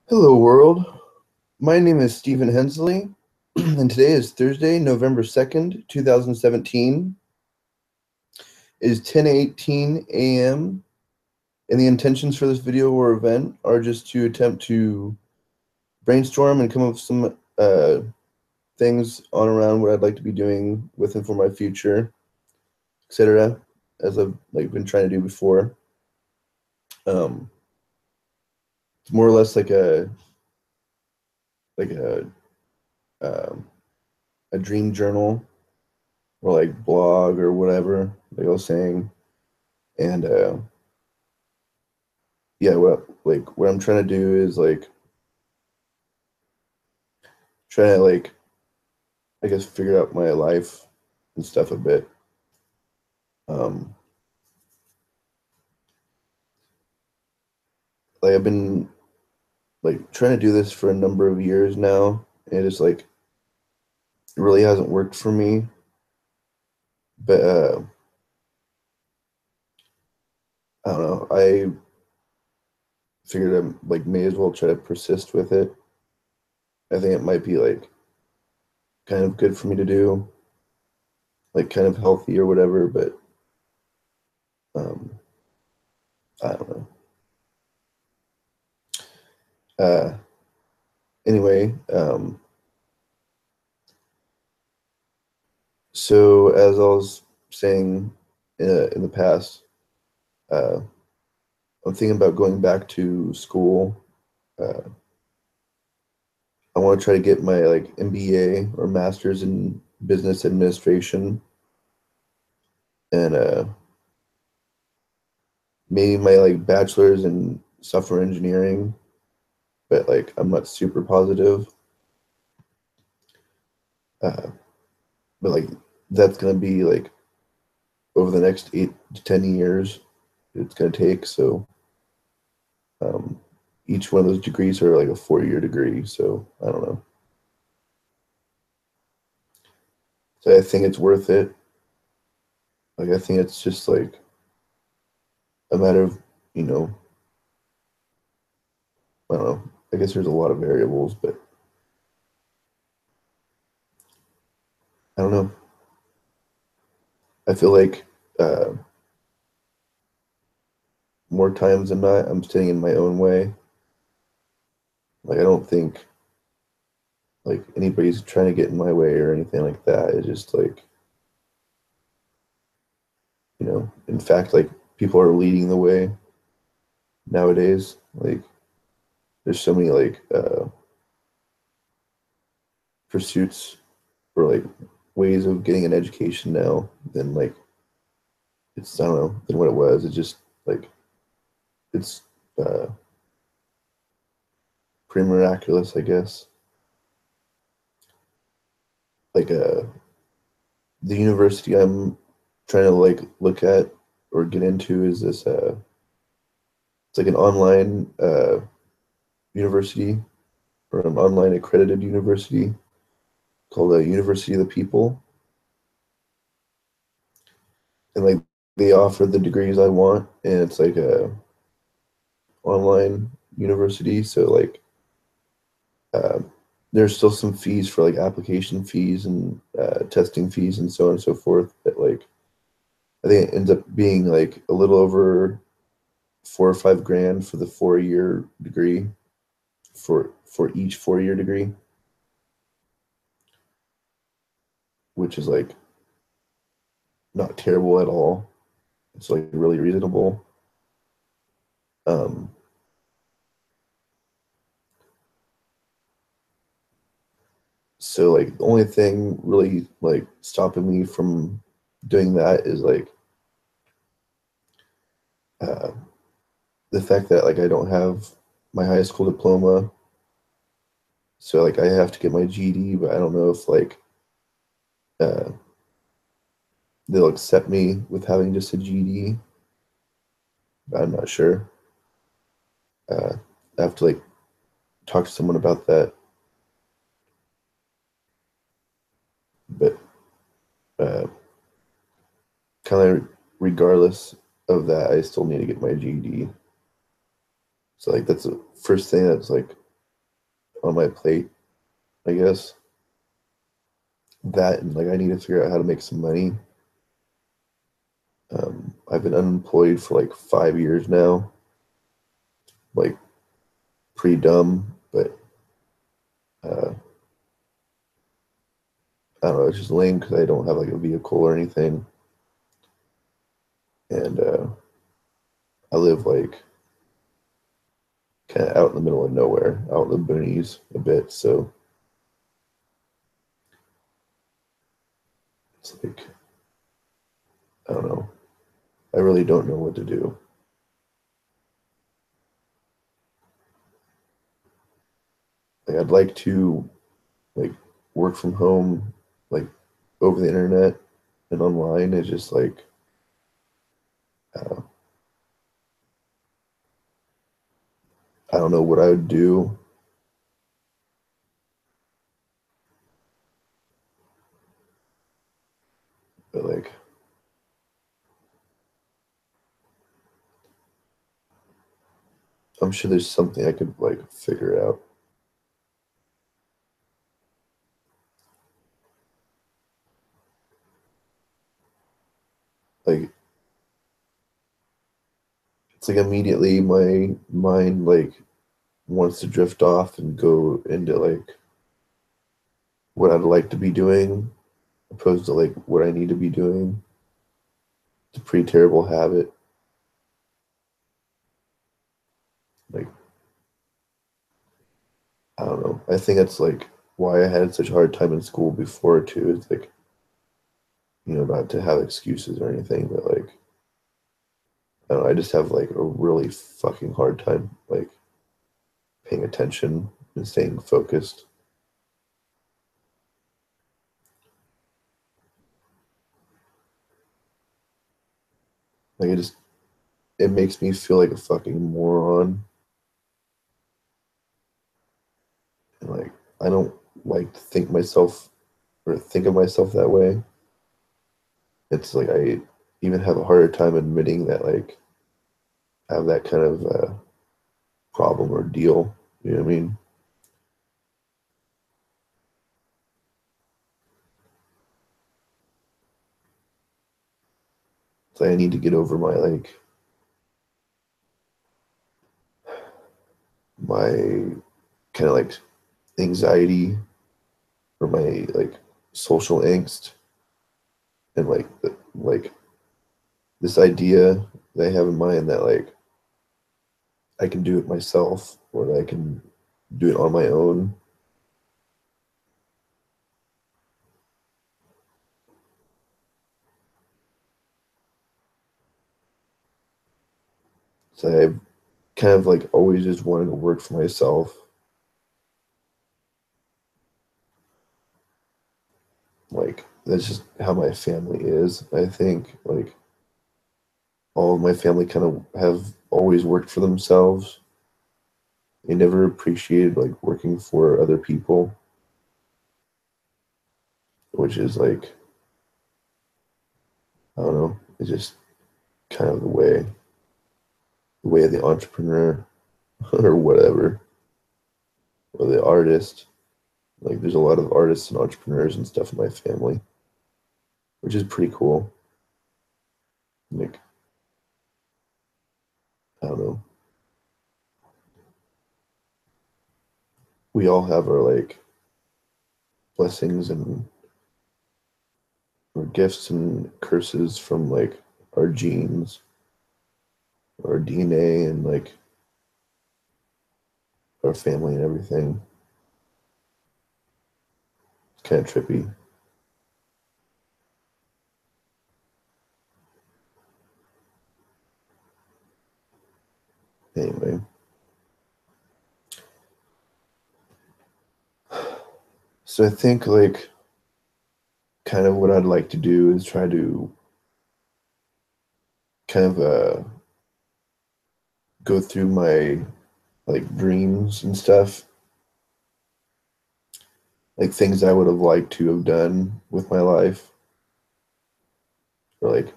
Hello, world. My name is Stephen Hensley, and today is Thursday, November 2nd, 2017. It is 10:18 a.m., and the intentions for this video or event are just to attempt to brainstorm and come up with some things on around what I'd like to be doing with and for my future, etc., as I've been trying to do before. It's more or less like um, a dream journal or like blog or whatever, like I was saying. And yeah, what I'm trying to do is try to I guess figure out my life and stuff a bit. Um, I've been trying to do this for a number of years now, and it really hasn't worked for me. But I don't know. I figured I may as well try to persist with it. I think it might be kind of good for me to do, kind of healthy or whatever. But um, I don't know. Uh, anyway, so as I was saying in the past, uh, I'm thinking about going back to school. Uh, I want to try to get my MBA or master's in business administration, and maybe my bachelor's in software engineering, but I'm not super positive. Uh, but that's gonna be over the next 8 to 10 years it's gonna take. So um, each one of those degrees are like a 4-year degree. So I don't know. So I think it's worth it. I think it's just a matter of, you know, I don't know. I guess there's a lot of variables, but I don't know. I feel uh, more times than not, I'm staying in my own way. I don't think anybody's trying to get in my way or anything like that. It's just in fact, people are leading the way nowadays. There's so many pursuits or ways of getting an education now than it's, I don't know, than what it was. It's just it's uh, pretty miraculous, I guess. Like uh, the university I'm trying to look at or get into is this. It's like an online university or an online accredited university called the University of the People, and they offer the degrees I want, and it's like a online university. So uh, there's still some fees for application fees and testing fees and so on and so forth. But I think it ends up being a little over 4 or 5 grand for the 4-year degree for each 4-year degree, which is not terrible at all. It's really reasonable. Um, so the only thing really stopping me from doing that is uh, the fact that I don't have my high school diploma. So I have to get my GED, but I don't know if uh, they'll accept me with having just a GED. I'm not sure. I have to talk to someone about that. But kind of regardless of that, I still need to get my GED. So that's the first thing that's on my plate, I guess. That and like I need to figure out how to make some money. I've been unemployed for like 5 years now, like pretty dumb, but uh, I don't know, it's just lame because I don't have like a vehicle or anything, and I live like kind of out in the middle of nowhere, out in the boonies a bit, so it's like I don't know. I really don't know what to do. Like I'd like to like work from home, like over the internet and online. It's just like uh, I don't know what I would do, but like I'm sure there's something I could like figure out. Like it's like immediately my mind like wants to drift off and go into like what I'd like to be doing opposed to like what I need to be doing. It's a pretty terrible habit. Like I don't know. I think that's like why I had such a hard time in school before too. It's like, not to have excuses or anything, but like I don't know, I just have like a really fucking hard time like paying attention and staying focused. Like it makes me feel like a fucking moron. And like I don't like to think myself or think of myself that way. It's like I even have a harder time admitting that like I have that kind of problem or deal. You know what I mean? It's like I need to get over my like my kind of like anxiety or my like social angst and like this idea that I have in mind that like I can do it myself or that I can do it on my own. So I kind of like always just wanted to work for myself. Like that's just how my family is. I think like all of my family kind of have always worked for themselves. They never appreciated like working for other people, which is like I don't know, it's just kind of the way of the entrepreneur or whatever, or the artist. Like there's a lot of artists and entrepreneurs and stuff in my family, which is pretty cool. Like I don't know, we all have our like blessings and or gifts and curses from like our genes, our DNA, and like our family and everything. It's kind of trippy. Anyway, so I think like kind of what I'd like to do is try to kind of go through my like dreams and stuff, like things I would have liked to have done with my life, or like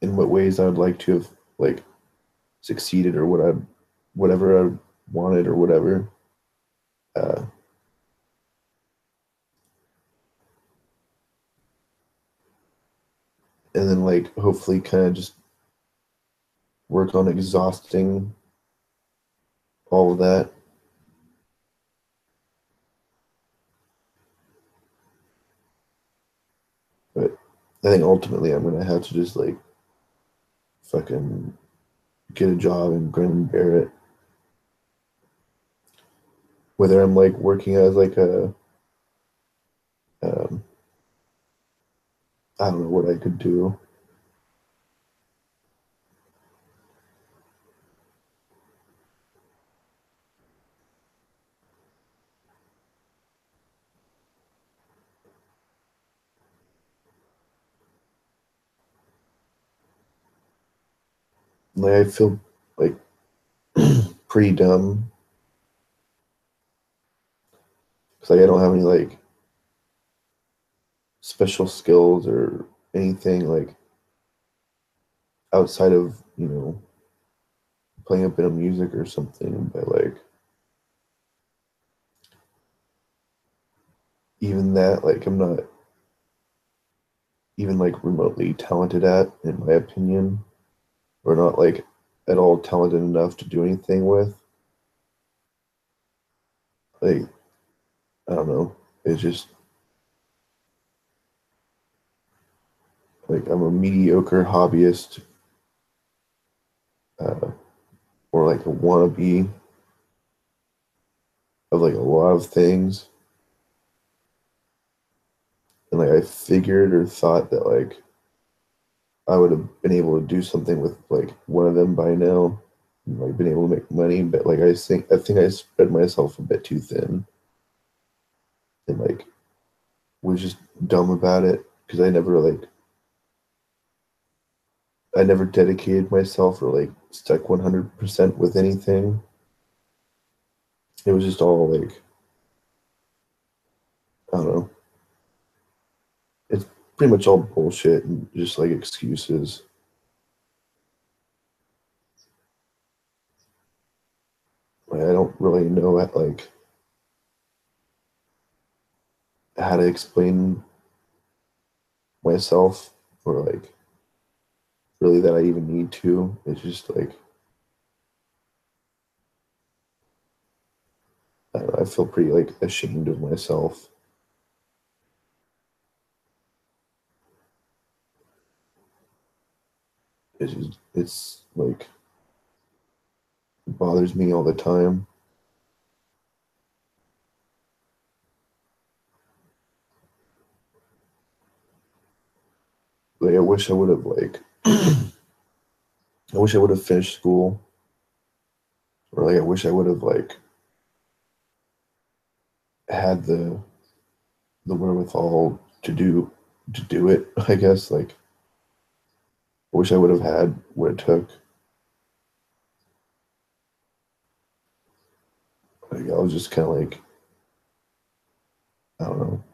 in what ways I would like to have like succeeded or whatever I wanted or whatever. uh, and then like hopefully kind of just work on exhausting all of that. But I think ultimately I'm gonna have to just like fucking get a job and grin and bear it. Whether I'm like working as like a um, I don't know what I could do. Like I feel like pretty dumb because like I don't have any like special skills or anything like outside of playing a bit of music or something. But like even that, like I'm not even like remotely talented at, in my opinion, or not like at all talented enough to do anything with. Like I don't know. It's just like I'm a mediocre hobbyist, uh, or like a wannabe of like a lot of things. And like I figured or thought that like I would have been able to do something with like one of them by now, and, like been able to make money. But like I think I spread myself a bit too thin, and like was just dumb about it because I never dedicated myself or like stuck 100% with anything. It was just all like I don't know. It's pretty much all bullshit and just like excuses. Like, I don't really know like how to explain myself or like really that I even need to. It's just like I don't know, I feel pretty like ashamed of myself. It's like it bothers me all the time. Like I wish I would have like I wish I would have finished school or like I wish I would have like had the wherewithal to do it, I guess. Like I wish I would have had what it took. Like I was just kind of like I don't know.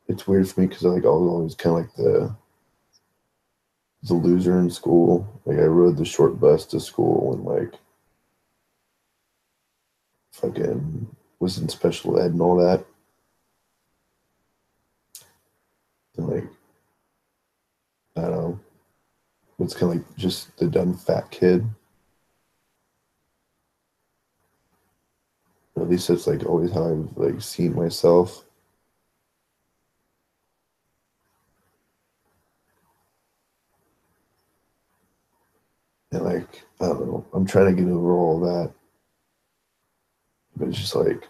It's weird for me because like I was always kind of like the loser in school. Like I rode the short bus to school and like fucking was in special ed and all that. And like I don't know, it's kind of like just the dumb fat kid. At least that's like always how I've like seen myself. And like I don't know, I'm trying to get over all that, but it's just like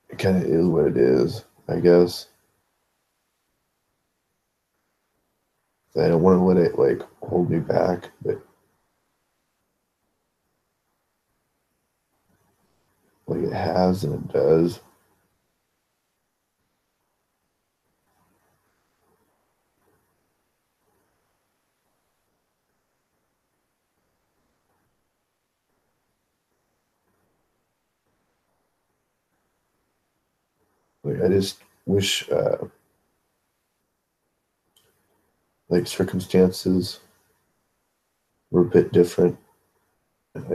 it kind of is what it is, I guess. I don't want to let it like hold me back, but like it has and it does. Like I just wish like circumstances were a bit different. And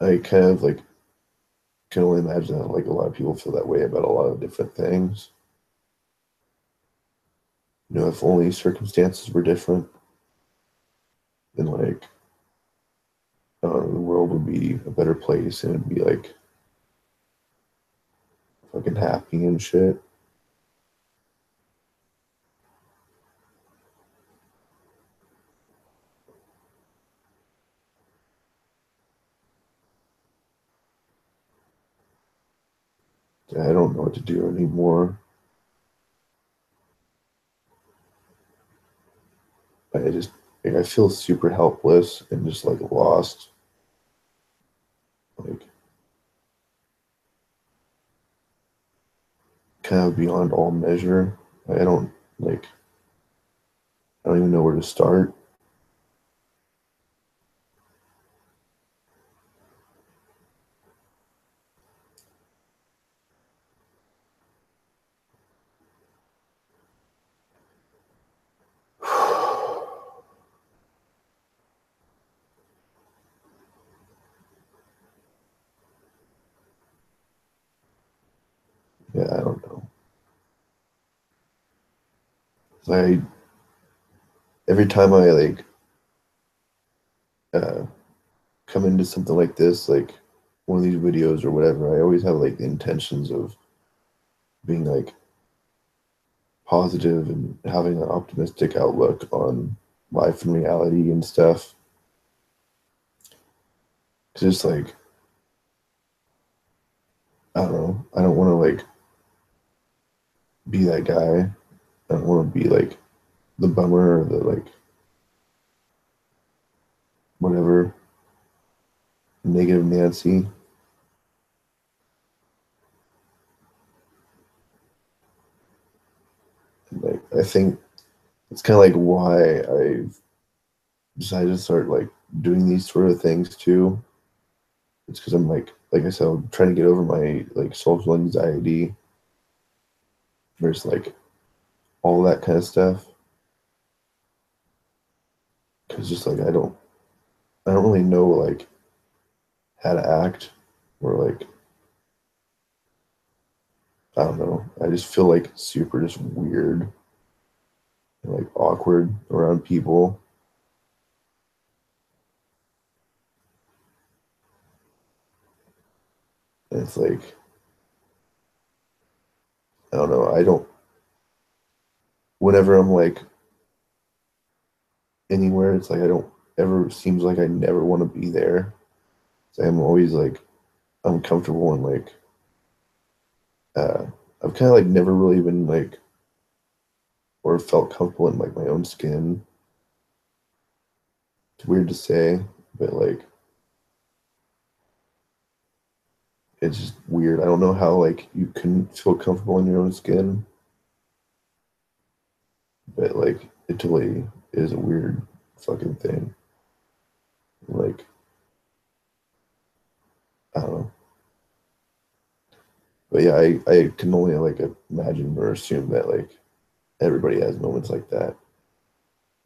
I kind of like can only imagine that like a lot of people feel that way about a lot of different things. You know, if only circumstances were different, then like the world would be a better place and it'd be like fucking happy and shit. I don't know what to do anymore. I just like I feel super helpless and just like lost, like kind of beyond all measure. I don't like I don't even know where to start. Yeah, I don't know. I every time I like uh come into something like this, like one of these videos or whatever, I always have like the intentions of being like positive and having an optimistic outlook on life and reality and stuff. 'Cause it's like I don't know. I don't want to like be that guy. I don't want to be like the bummer or the like whatever negative Nancy. And, like I think it's kind of like why I've decided to start like doing these sort of things too. It's because I'm like I said, I'm trying to get over my like social anxiety versus like all that kind of stuff. Because just like I don't really know like how to act or like I don't know. I just feel like super just weird and like awkward around people. And it's like I don't know. I don't whenever I'm like anywhere, it's like I don't ever seems like I never want to be there. So I'm always like uncomfortable and like uh I've kind of like never really been like or felt comfortable in like my own skin. It's weird to say, but like it's just weird. I don't know how like you can feel comfortable in your own skin, but like it totally is a weird fucking thing. Like I don't know. But yeah, I can only like imagine or assume that like everybody has moments like that.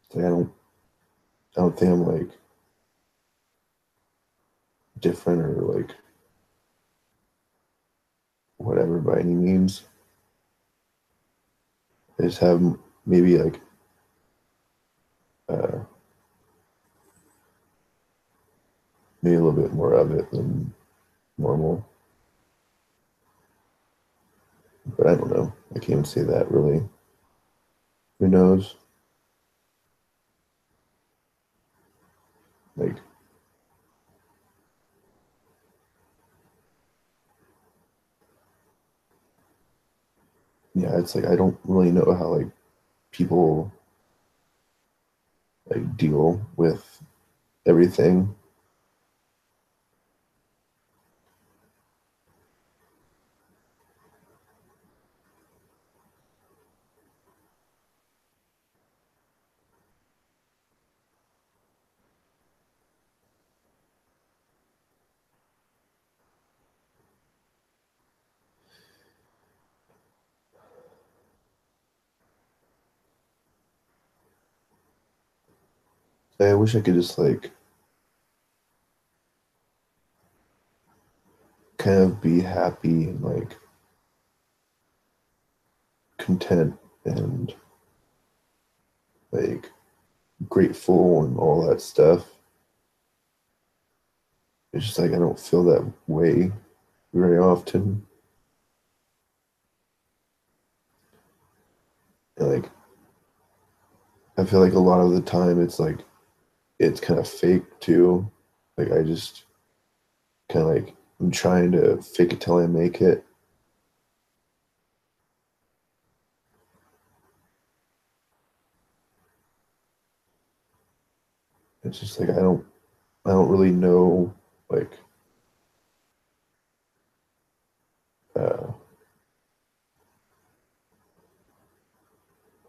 It's like I don't think I'm like different or like whatever by any means. I just have maybe like uh maybe a little bit more of it than normal. But I don't know. I can't even say that really. Who knows? Like yeah, it's like I don't really know how like people like deal with everything. I wish I could just like kind of be happy and like content and like grateful and all that stuff. It's just like I don't feel that way very often. And like I feel like a lot of the time it's kind of fake too. Like I just kind of like I'm trying to fake it till I make it. It's just like I don't really know like uh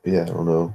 yeah, I don't know.